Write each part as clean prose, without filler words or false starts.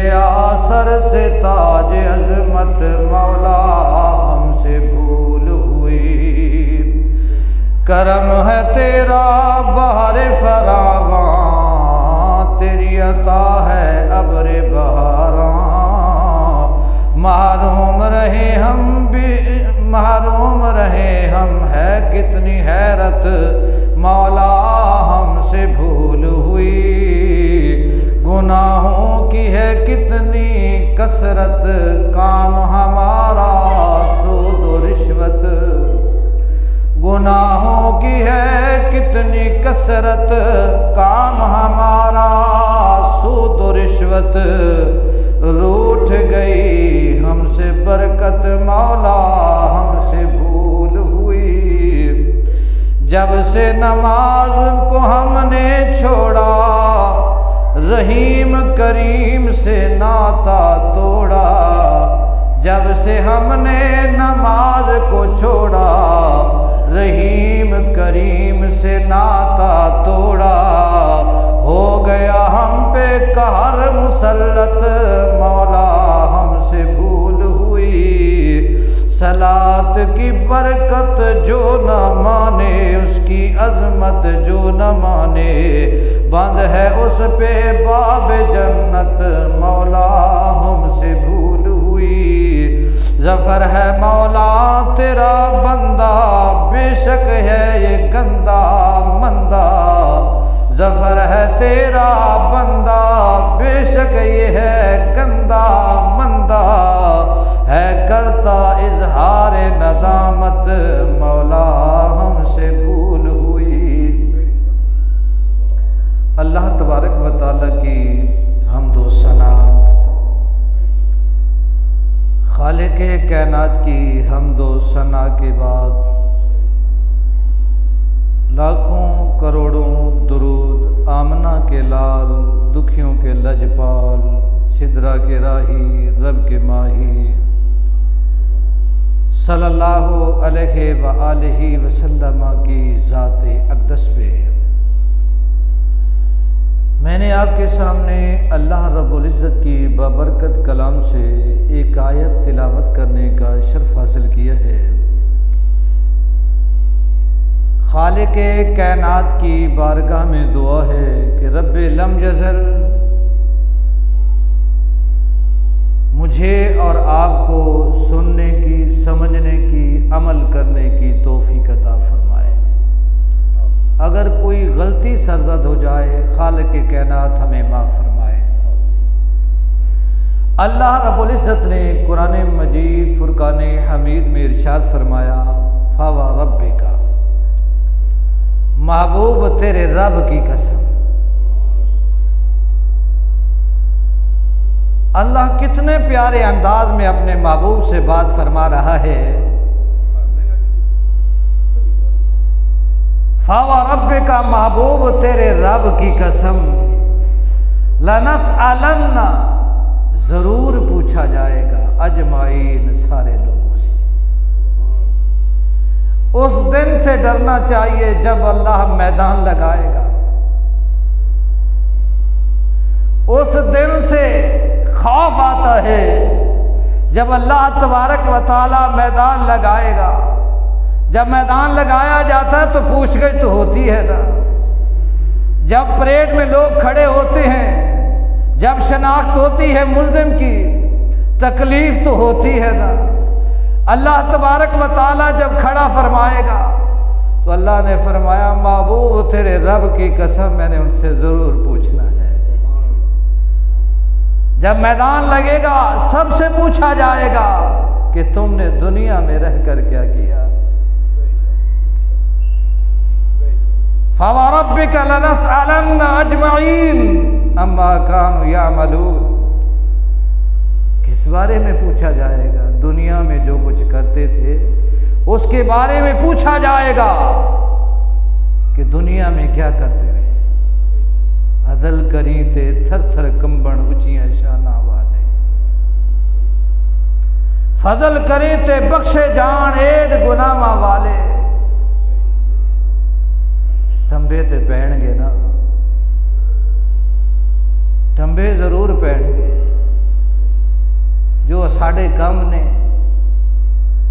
गया सर से ताज अजमत मौला हमसे भूल हुई। करम है तेरा बहर फरावां, तेरी अता है अब्र बहारां। महरूम रहे हम है कितनी हैरत मौला हमसे भूल हुई। गुनाहों की है कितनी कसरत, काम हमारा सूद और रिश्वत। गुनाहों की है कितनी कसरत, काम हमारा सूद और रिश्वत। रूठ गई हमसे बरकत मौला हमसे भूल हुई। जब से नमाज को हमने छोड़ा, रहीम करीम से नाता तोड़ा। जब से हमने नमाज को छोड़ा, रहीम करीम से नाता तोड़ा। हो गया हम पे कहर मुसल्लत मौला हमसे भूल हुई। सलात की बरकत जो न माने, उसकी अजमत जो न माने। बंद है उस पे बाब जन्नत मौला हमसे भूल हुई। ज़फ़र है मौला तेरा बंदा, बेशक है ये गंदा मंदा। ज़फ़र है तेरा बंदा, बेशक ये है गंदा मंदा। है करता इजहार नदामत मौला हमसे भूल हुई। अल्लाह तबारक व तआला की हम्दो सना, खालिक़े कायनात की हम्दो सना के बाद लाखों करोड़ों दुरूद आमना के लाल, दुखियों के लजपाल, सिदरा के राही, रब के माही सल्लल्लाहु अलैहि व आलिहि वसल्लम की ज़ाते अक़दस पे मैंने आपके सामने अल्लाह रब्बुल इज़्ज़त की बाबरकत कलाम से एक आयत तिलावत करने का शर्फ हासिल किया है। खालिक़े कायनात की बारगाह में दुआ है कि रब्बे लम यज़ल मुझे और आपको सुनने की, समझने की, अमल करने की तौफीक अता फरमाए। अगर कोई गलती सरज़द हो जाए, खालिक़े कायनात हमें माफ़ फरमाए। अल्लाह रब्बुल इज़्ज़त ने कुरान मजीद फुरकान हमीद में इरशाद फरमाया, फ़वा रब्बिका, महबूब तेरे रब की कसम। अल्लाह कितने प्यारे अंदाज में अपने महबूब से बात फरमा रहा है। फ़वा रब्बिका, महबूब तेरे रब की कसम। लनसअलन्ना, जरूर पूछा जाएगा, अजमाइन, सारे लोगों से। उस दिन से डरना चाहिए जब अल्लाह मैदान लगाएगा। उस दिन से खौफ आता है जब अल्लाह तबारक व तआला मैदान लगाएगा। जब मैदान लगाया जाता है तो पूछगछ तो होती है ना। जब परेड में लोग खड़े होते हैं, जब शनाख्त होती है मुल्ज़िम की, तकलीफ तो होती है ना। अल्लाह तबारक व तआला जब खड़ा फरमाएगा तो अल्लाह ने फरमाया, महबूब तेरे रब की कसम, मैंने उनसे ज़रूर पूछना है। जब मैदान लगेगा सबसे पूछा जाएगा कि तुमने दुनिया में रहकर क्या किया। फ़वा रब्बिका लनसअलन्ना अजमईन अम्मा कानू यामलून। किस बारे में पूछा जाएगा? दुनिया में जो कुछ करते थे उसके बारे में पूछा जाएगा कि दुनिया में क्या करते रहे। अदल करी ते थर थर कंबण ऊंचियां शाना वाले, फजल करी ते बख्शे जान एड गुनामा वाले। तंबे ते पहनगे ना, तंबे जरूर पहनगे। जो साढ़े गम ने,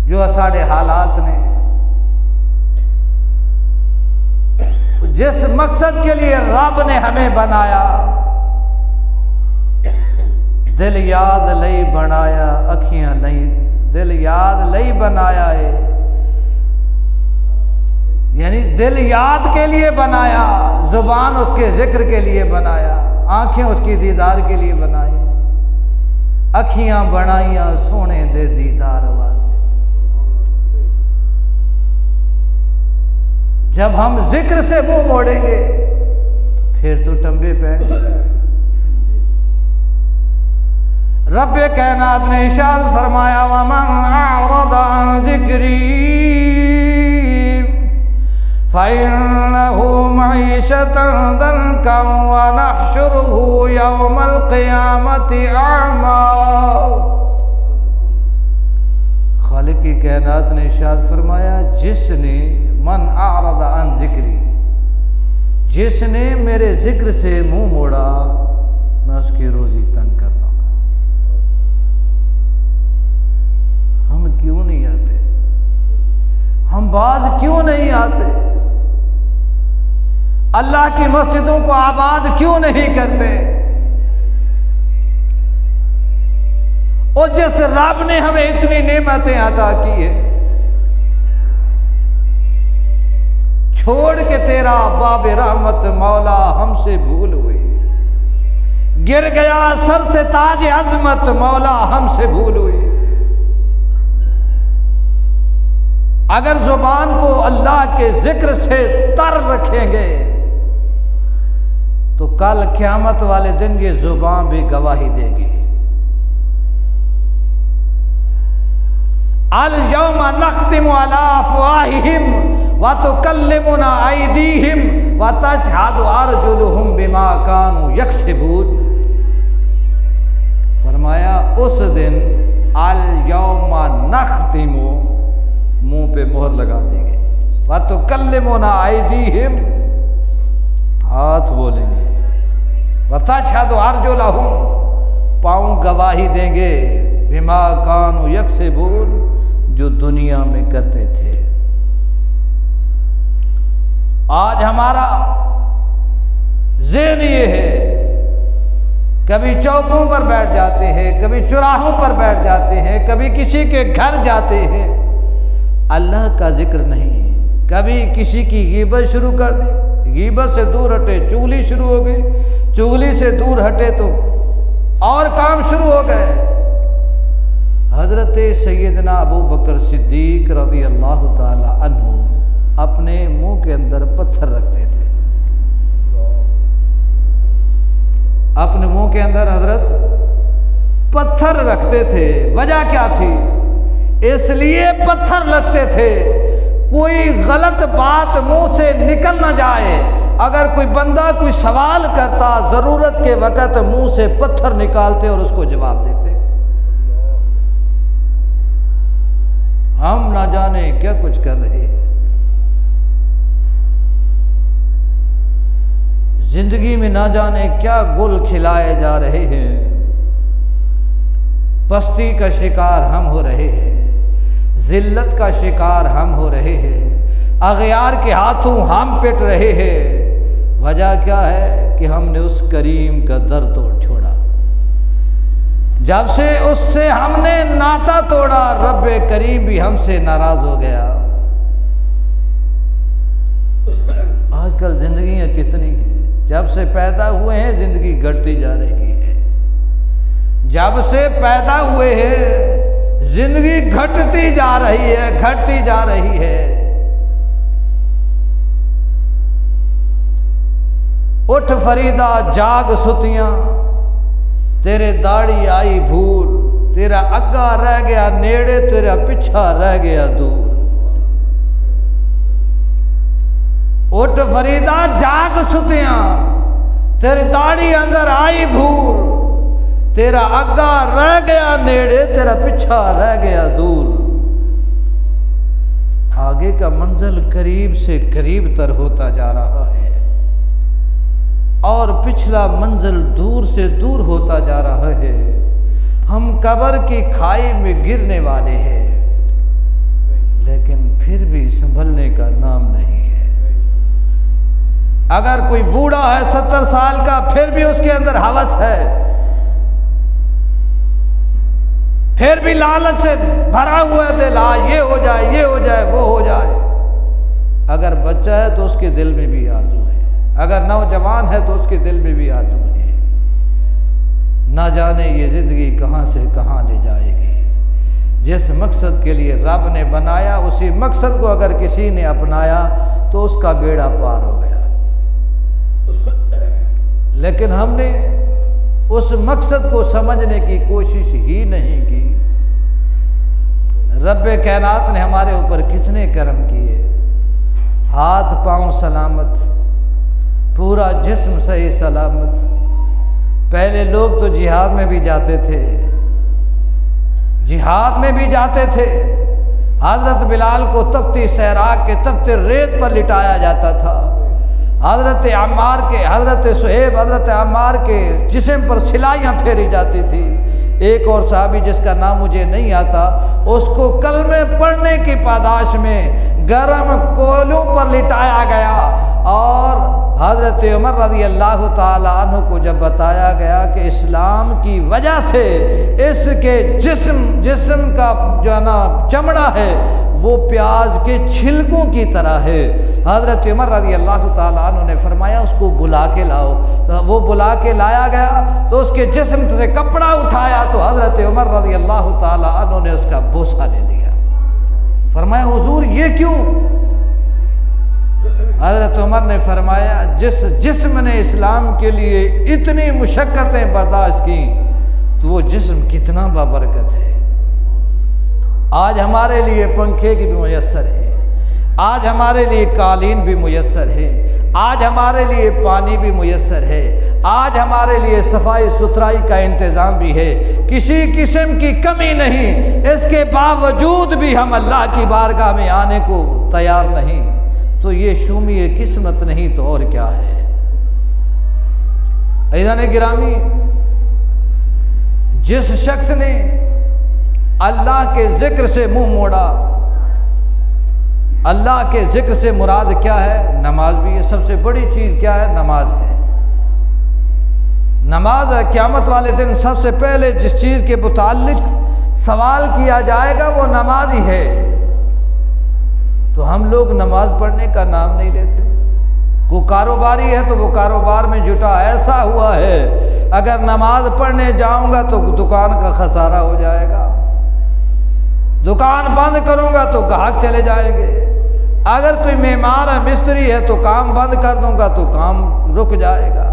जो साढ़े हालात ने, जिस मकसद के लिए रब ने हमें बनाया, दिल याद लई बनाया, अखियां नहीं, दिल याद लई बनाया है, यानी दिल याद के लिए बनाया, जुबान उसके जिक्र के लिए बनाया, आंखें उसकी दीदार के लिए बनाई, अखियां बनाइया सोने दे दीदार वास्ते। जब हम जिक्र से मुंह मोड़ेंगे तो फिर तो टंबे पैंगे। रब्बे कायनात ने इरशाद फरमाया, वमन अअरद अन ज़िक्री फ़इन्नहु मईशतन दंकन व नहशुरुहु यौमल क़ियामति अअमा। खालिक की कायनात ने इरशाद फरमाया, जिसने मन अअरद अन ज़िक्री, जिसने मेरे जिक्र से मुंह मोड़ा, मैं उसकी रोजी तंग कर दूंगा। हम क्यों नहीं आते? हम बाज क्यों नहीं आते? अल्लाह की मस्जिदों को आबाद क्यों नहीं करते? और जिस रब ने हमें इतनी नेमतें अता की है, छोड़ के तेरा बाब रहमत मौला हमसे भूल हुई, गिर गया सर से ताज अजमत मौला हमसे भूल हुई। अगर जुबान को अल्लाह के जिक्र से तर रखेंगे तो कल क़यामत वाले दिन ये जुबान भी गवाही देगी। अल यौमा नख्तिमु अला अफ़वाहिहिम व तुकल्लिमुना अयदीहिम व तशहदु अर्जुलुहुम बिमा कानू यक्सिबून। फरमाया उस दिन अल यौमा नख्तिमु, मुंह पे मोहर लगा देंगे, व तुकल्लिमुना अयदीहिम, हाथ बोलेंगे, व तशहदु अर्जुलुहुम, पाँव गवाही देंगे, बिमा कानू यक्सिबून, जो दुनिया में करते थे। आज हमारा ज़हन ये है, कभी चौकों पर बैठ जाते हैं, कभी चौराहों पर बैठ जाते हैं, कभी किसी के घर जाते हैं, अल्लाह का जिक्र नहीं है। कभी किसी की गीबत शुरू कर दी, गीबत से दूर हटे चुगली शुरू हो गई, चुगली से दूर हटे तो और काम शुरू हो गए। हजरत सैयदना अबू बकर सिद्दीक रज़ी अल्लाह ताला अन्हु अपने मुंह के अंदर पत्थर रखते थे। अपने मुंह के अंदर हजरत पत्थर रखते थे। वजह क्या थी? इसलिए पत्थर रखते थे कोई गलत बात मुंह से निकल ना जाए। अगर कोई बंदा कोई सवाल करता, जरूरत के वक्त मुंह से पत्थर निकालते और उसको जवाब देते। हम ना जाने क्या कुछ कर रहे हैं। जिंदगी में ना जाने क्या गुल खिलाए जा रहे हैं। पस्ती का शिकार हम हो रहे हैं, जिल्लत का शिकार हम हो रहे हैं, अगयार के हाथों हम पिट रहे हैं। वजह क्या है कि हमने उस करीम का दर तोड़ छोड़ा। जब से उससे हमने नाता तोड़ा, रब्बे करीम भी हमसे नाराज हो गया। आजकल जिंदगियां कितनी हैं, जब से पैदा हुए हैं जिंदगी घटती जा रही है। जब से पैदा हुए हैं जिंदगी घटती जा रही है, घटती जा रही है। उठ फरीदा जाग सुतियां, तेरे दाढ़ी आई भूल, तेरा अग्गा रह गया नेड़े, तेरा पिछा रह गया दूर। उठ फरीदा जाग सुतियां, तेरी दाढ़ी अंदर आई भूल, तेरा अग्गा रह गया नेड़े, तेरा पिछा रह गया दूर। आगे का मंजिल करीब से करीब तर होता जा रहा है और पिछला मंजिल दूर से दूर होता जा रहा है। हम कब्र की खाई में गिरने वाले हैं, लेकिन फिर भी संभलने का नाम नहीं है। अगर कोई बूढ़ा है 70 साल का, फिर भी उसके अंदर हवस है, फिर भी लालच से भरा हुआ दिल, ये हो जाए, ये हो जाए, वो हो जाए। अगर बच्चा है तो उसके दिल में भी आरज़ू है, अगर नौजवान है तो उसके दिल में भी आरज़ू है। ना जाने ये ज़िंदगी कहाँ से कहाँ ले जाएगी। जिस मकसद के लिए रब ने बनाया, उसी मकसद को अगर किसी ने अपनाया तो उसका बेड़ा पार हो गया। लेकिन हमने उस मकसद को समझने की कोशिश ही नहीं की। रब्बे कायनात ने हमारे ऊपर कितने करम किए, हाथ पांव सलामत, पूरा जिस्म सही सलामत। पहले लोग तो जिहाद में भी जाते थे, जिहाद में भी जाते थे। हजरत बिलाल को तपती सहरा के तपते रेत पर लिटाया जाता था। हजरत अम्मार के, हजरत सुहेब, हजरत अम्मार के जिस्म पर सिलाइयाँ फेरी जाती थी। एक और साहबी जिसका नाम मुझे नहीं आता, उसको कलमे पढ़ने की पादाश में गर्म कोयलों पर लिटाया गया। और हजरत उमर रज़ी अल्लाह ताला अन्हु को जब बताया गया कि इस्लाम की वजह से इसके जिस्म का जो है ना चमड़ा है वो प्याज के छिलकों की तरह है। हजरत उमर रज़ी अल्लाह ताला अन्हु ने फरमाया उसको बुला के लाओ। तो वो बुला के लाया गया तो उसके जिस्म से कपड़ा उठाया तो हजरत उमर रज़ी अल्लाह ताला अन्हु ने उसका बोसा ले लिया। फरमाया हुजूर ये क्यों? हजरत उमर ने फरमाया जिस जिस्म ने इस्लाम के लिए इतनी मुशक्क़तें बर्दाश्त की तो वो जिस्म कितना बाबरकत है। आज हमारे लिए पंखे की भी मुयस्सर है, आज हमारे लिए कालीन भी मुयस्सर है, आज हमारे लिए पानी भी मुयस्सर है, आज हमारे लिए सफाई सुथराई का इंतज़ाम भी है, किसी किस्म की कमी नहीं। इसके बावजूद भी हम अल्लाह की बारगाह में आने को तैयार नहीं, तो ये शूमी किस्मत नहीं तो और क्या है। अज़ीज़ान गिरामी, जिस शख्स ने अल्लाह के जिक्र से मुंह मोड़ा, अल्लाह के जिक्र से मुराद क्या है? नमाज भी है। सबसे बड़ी चीज़ क्या है? नमाज है। नमाज है। क़यामत वाले दिन सबसे पहले जिस चीज़ के मुताल्लिक सवाल किया जाएगा वो नमाज ही है। तो हम लोग नमाज पढ़ने का नाम नहीं लेते। वो कारोबारी है तो वो कारोबार में जुटा, ऐसा हुआ है अगर नमाज पढ़ने जाऊंगा तो दुकान का खसारा हो जाएगा, दुकान बंद करूंगा तो ग्राहक चले जाएंगे, अगर कोई मेहमान है, मिस्त्री है तो काम बंद कर दूंगा तो काम रुक जाएगा।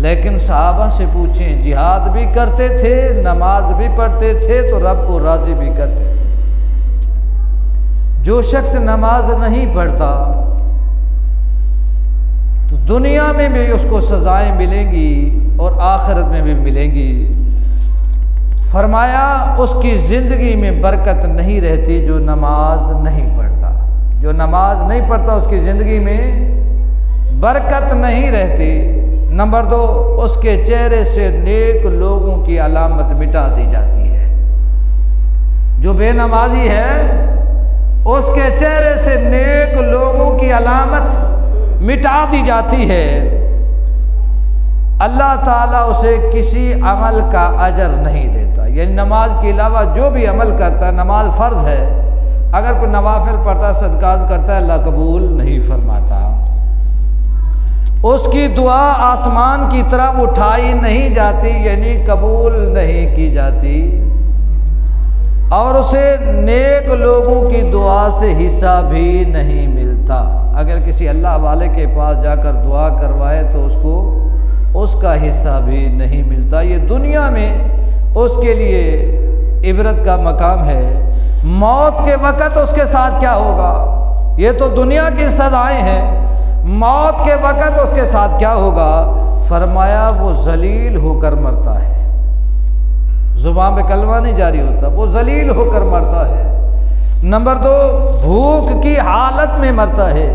लेकिन सहाबा से पूछें, जिहाद भी करते थे, नमाज भी पढ़ते थे तो रब को राजी भी करते थे। जो शख्स नमाज नहीं पढ़ता तो दुनिया में भी उसको सजाएं मिलेंगी और आखिरत में भी मिलेंगी। फरमाया उसकी ज़िंदगी में बरकत नहीं रहती जो नमाज नहीं पढ़ता। जो नमाज नहीं पढ़ता उसकी ज़िंदगी में बरकत नहीं रहती। नंबर 2, उसके चेहरे से नेक लोगों की अलामत मिटा दी जाती है। जो बेनमाजी है उसके चेहरे से नेक लोगों की अलामत मिटा दी जाती है। अल्लाह ताला उसे किसी अमल का अजर नहीं देता। यानी नमाज के अलावा जो भी अमल करता है, नमाज फ़र्ज़ है, अगर कोई नवाफिल पढ़ता है, सदकात करता है, अल्लाह कबूल नहीं फरमाता। उसकी दुआ आसमान की तरफ उठाई नहीं जाती, यानी कबूल नहीं की जाती। और उसे नेक लोगों की दुआ से हिस्सा भी नहीं मिलता। अगर किसी अल्लाह वाले के पास जाकर दुआ करवाए तो उसको उसका हिस्सा भी नहीं मिलता। ये दुनिया में उसके लिए इबरत का मकाम है। मौत के वक़्त उसके साथ क्या होगा, ये तो दुनिया की सज़ाएं हैं। मौत के वक़्त उसके साथ क्या होगा? फरमाया वो जलील होकर मरता है। ज़ुबान पे कलमा नहीं जारी होता, वो जलील होकर मरता है। नंबर 2, भूख की हालत में मरता है।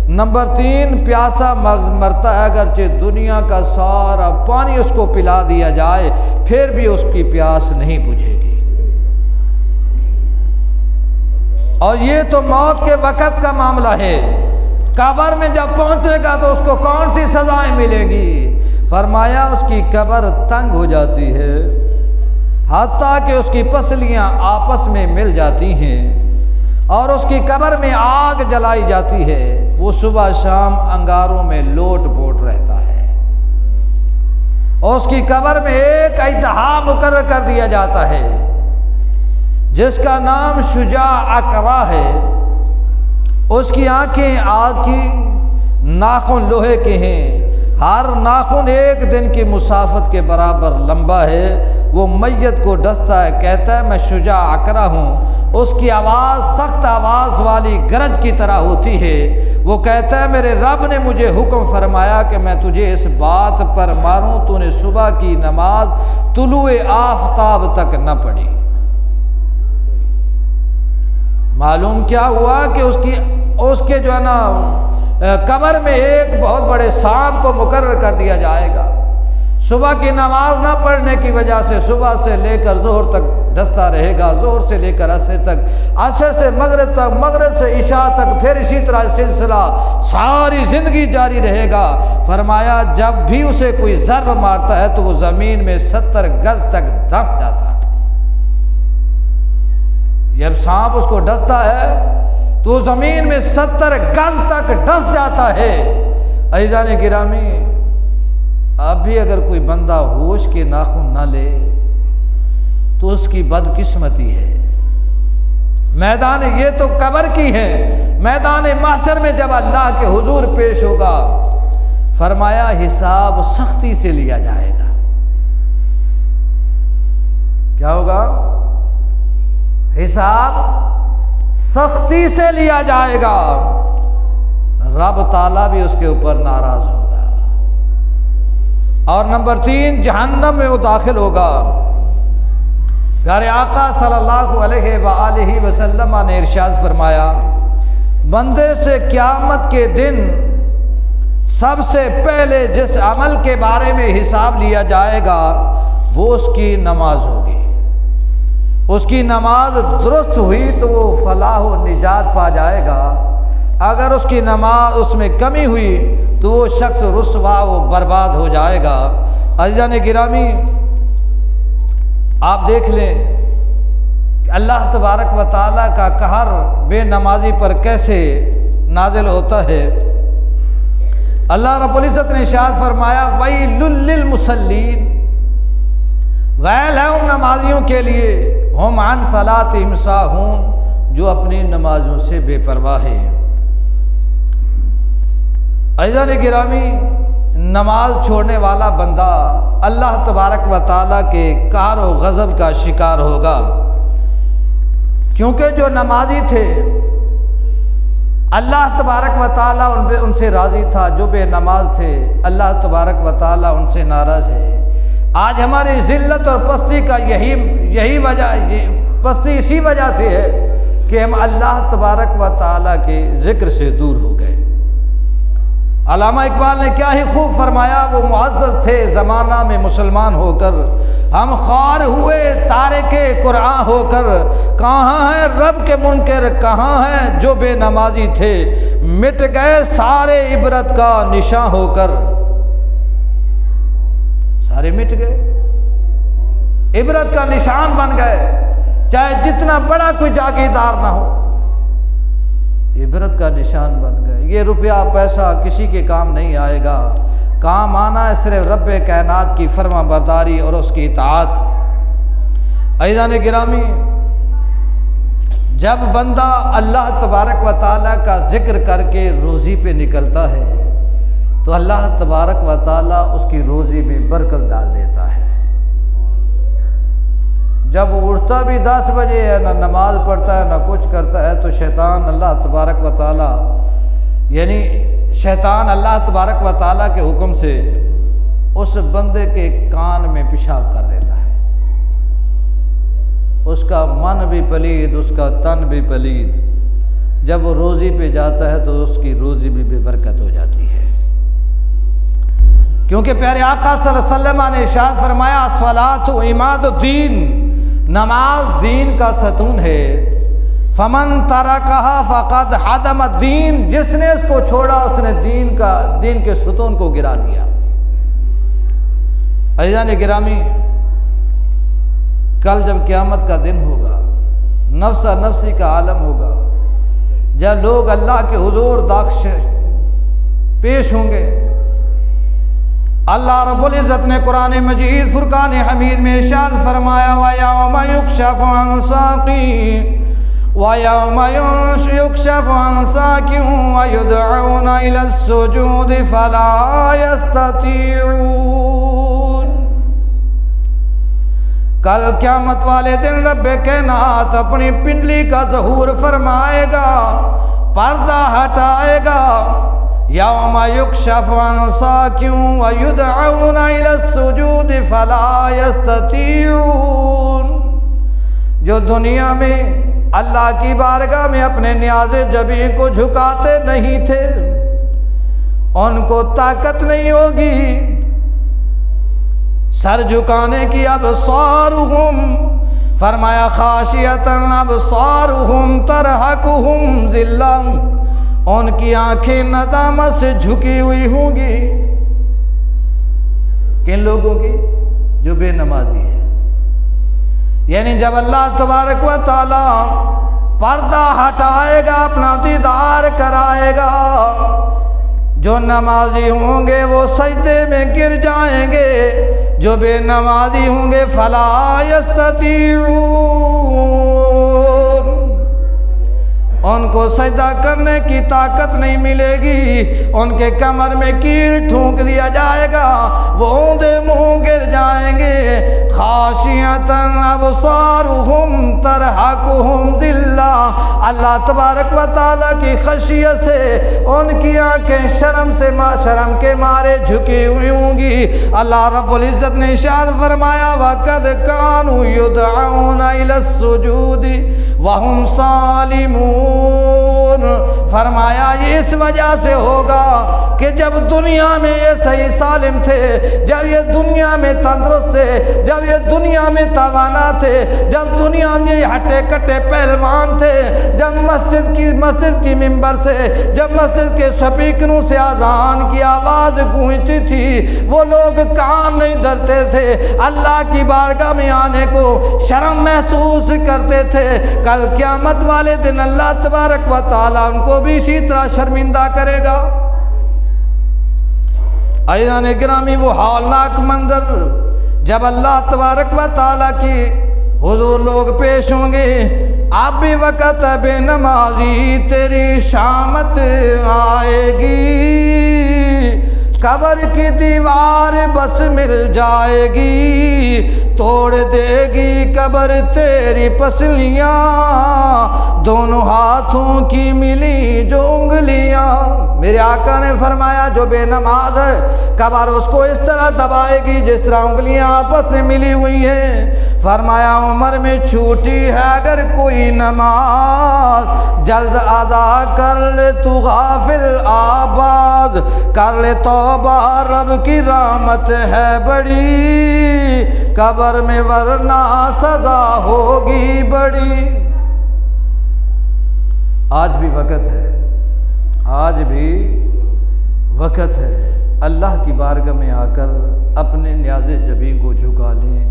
नंबर 3, प्यासा मरता है, अगरचे दुनिया का सारा पानी उसको पिला दिया जाए फिर भी उसकी प्यास नहीं बुझेगी। और ये तो मौत के वक़्त का मामला है। कब्र में जब पहुंचेगा तो उसको कौन सी सजाएं मिलेंगी? फरमाया उसकी कब्र तंग हो जाती है, हत्ता कि उसकी पसलियां आपस में मिल जाती हैं और उसकी कब्र में आग जलाई जाती है। वो सुबह शाम अंगारों में लोट पोट रहता है और उसकी कब्र में एक इत्तहा मुकर्रर कर दिया जाता है जिसका नाम शुजा अकरा है। उसकी आंखें आग की, नाखून लोहे के हैं, हर नाखून एक दिन की मुसाफत के बराबर लंबा है। वो मैयत को डसता है, कहता है मैं शुजा अकरा हूँ। उसकी आवाज़ सख्त आवाज़ वाली गरज की तरह होती है। वो कहता है मेरे रब ने मुझे हुक्म फरमाया कि मैं तुझे इस बात पर मारूं, तूने सुबह की नमाज तुलुए आफताब तक न पढ़ी। मालूम क्या हुआ कि उसके जो है ना कब्र में एक बहुत बड़े सांप को मुकर्रर कर दिया जाएगा। सुबह की नमाज ना पढ़ने की वजह से सुबह से लेकर जोहर तक डसता रहेगा, जोहर से लेकर असर तक, असर से मगरिब तक, मगरिब से इशा तक, फिर इसी तरह सिलसिला सारी जिंदगी जारी रहेगा। फरमाया जब भी उसे कोई ज़र्ब मारता है तो वो ज़मीन में 70 गज तक दब जाता है। जब सांप उसको डसता है तो ज़मीन में 70 गज तक डस जाता है। अज़ीज़ान गिरामी, अब भी अगर कोई बंदा होश के नाखून ना ले तो उसकी बदकिस्मती है। मैदान ये तो कब्र की है, मैदान महशर में जब अल्लाह के हुजूर पेश होगा, फरमाया हिसाब सख्ती से लिया जाएगा। क्या होगा? हिसाब सख्ती से लिया जाएगा। रब ताला भी उसके ऊपर नाराज होगा। और नंबर 3, जहन्नम में वो दाखिल होगा। प्यारे आका सल्लल्लाहु अलैहि वसल्लम ने इरशाद फरमाया, बंदे से क़यामत के दिन सबसे पहले जिस अमल के बारे में हिसाब लिया जाएगा वो उसकी नमाज होगी। उसकी नमाज दुरुस्त हुई तो वो फलाह व निजात पा जाएगा। अगर उसकी नमाज उसमें कमी हुई तो वो शख्स रुसवा व बर्बाद हो जाएगा। अज़ीज़ान गिरामी, आप देख लें कि अल्लाह तबारक व तआला का कहर बेनमाजी पर कैसे नाजिल होता है। अल्लाह रब्बुल इज़्ज़त ने इरशाद फरमाया, वैलुल लिल मुसल्लीन, वैल है उन नमाजियों के लिए, हुम अन सलातिहिम साहून, जो अपनी नमाजों से बेपरवाह है। अज़ीज़ान गिरामी, नमाज छोड़ने वाला बंदा अल्लाह तबारक व तआला के कहर व गज़ब का शिकार होगा। क्योंकि जो नमाजी थे अल्लाह तबारक व तआला उनसे राज़ी था, जो बेनमाज थे अल्लाह तबारक व तआला उनसे नाराज़ है। आज हमारी ज़िल्लत और पस्ती का यही वजह, पस्ती इसी वजह से है कि हम अल्लाह तबारक व तआला के ज़िक्र से दूर हो गए। अल्लामा इकबाल ने क्या ही खूब फरमाया, वो मुअज़्ज़ज़ थे ज़माना में मुसलमान होकर, हम ख्वार हुए तारे के कुरान होकर, कहाँ हैं रब के मुनकर, कहाँ हैं जो बेनमाजी थे, मिट गए सारे इबरत का निशान होकर। सारे मिट गए, इबरत का निशान बन गए। चाहे जितना बड़ा कोई जागीरदार ना हो, इबरत का निशान बन गए। ये रुपया पैसा किसी के काम नहीं आएगा। काम आना है सिर्फ रब्बे कायनात की फर्मा बरदारी और उसकी इताअत। अज़ीज़ान गिरामी, जब बंदा अल्लाह तबारक व तआला का जिक्र करके रोज़ी पे निकलता है तो अल्लाह तबारक व तआला उसकी रोज़ी में बरकत डाल देता है। जब वो उठता भी 10 बजे है, ना नमाज पढ़ता है, ना कुछ करता है, तो शैतान अल्लाह तबारक व तआला यानी शैतान अल्लाह तबारक व तआला के हुक्म से उस बंदे के कान में पेशाब कर देता है। उसका मन भी पलीद, उसका तन भी पलीद। जब वो रोज़ी पे जाता है तो उसकी रोज़ी भी बेबरकत हो जाती है। क्योंकि प्यारे आका सल्लल्लाहु अलैहि वसल्लम ने इरशाद फरमाया, अस्सलातु इमादुद्दीन, नमाज दीन का सतून है। फमन तरकहा फ़क़द हदम दीन, जिसने इसको छोड़ा उसने दीन के सतून को गिरा दिया। अज़ीज़ान गिरामी, कल जब क़यामत का दिन होगा, नफ्सा नफ्सी का आलम होगा, जब लोग अल्लाह के हुजूर दाख्श पेश होंगे, अल्लाह रब्बुल इज़्ज़त ने कुरान मजीद फुरकान हमीद में इरशाद फरमाया, व यौम युक्शफ़ु अन साक़ीन व यौम युक्शफ़ु अन साक़ीन व युदअूना इला सुजूद फला यस्ततीऊन। कल क़यामत वाले दिन रब्बे कायनात अपनी पिंडली का ज़हूर फरमाएगा, पर्दा हटाएगा। यौम युक्शफ़ु अन साक़ीन व युदअूना इला सुजूद फला यस्ततीऊन। जो दुनिया में अल्लाह की बारगाह में अपने न्याज़े जबीं को झुकाते नहीं थे, उनको ताकत नहीं होगी सर झुकाने की। अबसारुहुम, फरमाया खाशियतन अबसारुहुम तरहकुहुम ज़िल्ला, उनकी आंखें नदामत से झुकी हुई होंगी। किन लोगों की? जो बेनमाजी है। यानी जब अल्लाह तबारक व तआला पर्दा हटाएगा, अपना दीदार कराएगा, जो नमाजी होंगे वो सजदे में गिर जाएंगे, जो बेनमाजी होंगे फला यस्ततीऊन, उनको सजदा करने की ताकत नहीं मिलेगी। उनके कमर में कील ठूंक दिया जाएगा, वो औंधे मुंह गिर जाएंगे। खाशियतन अबसारुहुम तरहकुहुम ज़िल्ला, अल्लाह तबारक व तआला की खशियत से उनकी आंखें शर्म के मारे झुकी हुई होंगी। अल्लाह रब्बुल इज़्ज़त ने इरशाद फरमाया, वक़द कानू युदअूना इला सुजूदी वहुम सालिमून। फरमाया ये इस वजह से होगा कि जब दुनिया में ये सही सालिम थे, जब ये दुनिया में तंदुरुस्त थे, जब ये दुनिया में तवाना थे, जब दुनिया में ये हट्टे कट्टे पहलवान थे, जब मस्जिद की मिंबर से, जब मस्जिद के स्पीकरों से अज़ान की आवाज़ गूंजती थी, वो लोग कान नहीं धरते थे, अल्लाह की बारगाह में आने को शर्म महसूस करते थे। कल क़यामत वाले दिन अल्लाह तबारक व तआला उनको भी इसी तरह शर्मिंदा करेगा। अज़ीज़ान गिरामी, वो हौलनाक मंजर जब अल्लाह तबारक व तआला की हुजूर लोग पेश होंगे, आप भी वक़्त बेनमाजी तेरी शामत आएगी, कब्र की दीवार बस मिल जाएगी, तोड़ देगी कब्र तेरी पसलियाँ, दोनों हाथों की मिली जो उंगलियाँ। मेरे आका ने फरमाया, जो बेनमाज है कब्र उसको इस तरह दबाएगी जिस तरह उंगलियाँ आपस में मिली हुई हैं। फरमाया उम्र में छूटी है अगर कोई नमाज, जल्द अदा कर ले तू गाफिल आबाद, कर ले तौबा रब की रहमत है बड़ी, कब्र में वरना सजा होगी बड़ी। आज भी वक़्त है, आज भी वक़्त है, अल्लाह की बारगाह में आकर अपने न्याज़े जबीं को झुका लें।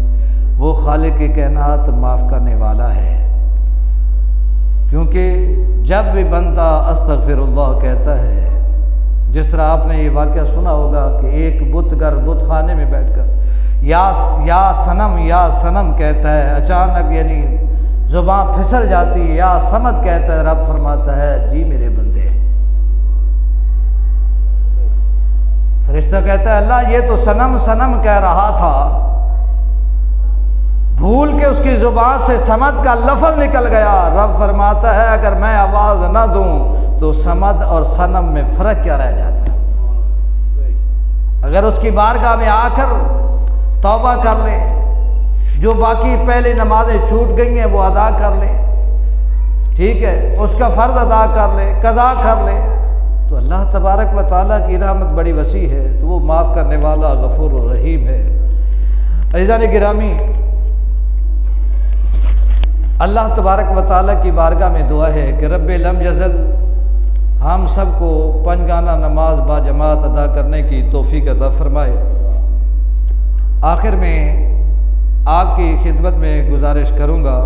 वो खालिक कायनात माफ़ करने वाला है। क्योंकि जब भी बंदा अस्तगफिरुल्लाह कहता है, जिस तरह आपने ये वाक़या सुना होगा कि एक बुत खाने में बैठकर या सनम कहता है, अचानक यानी ज़ुबान फिसल जाती है, या समद कहता है, रब फरमाता है जी मेरे बंदे। फरिश्ता कहता है अल्लाह ये तो सनम कह रहा था, भूल के उसकी ज़ुबान से समद का लफ्ज़ निकल गया। रब फरमाता है अगर मैं आवाज़ ना दूं तो समद और सनम में फ़र्क क्या रह जाता है। अगर उसकी बारगाह में आकर तौबा कर ले, जो बाकी पहले नमाजें छूट गई हैं वो अदा कर ले, ठीक है, उसका फ़र्ज अदा कर ले, कज़ा कर ले, तो अल्लाह तबारक व तआला की रहमत बड़ी वसी है, तो वो माफ़ करने वाला गफूर रहीम है। अज़ीज़ान गिरामी, अल्लाह तबारक व तआला की बारगाह में दुआ है कि रब्बे लम यज़ल हम सबको पंजगाना नमाज बाजमात अदा करने की तौफीक अता फरमाए। आखिर में आपकी खिदमत में गुजारिश करूँगा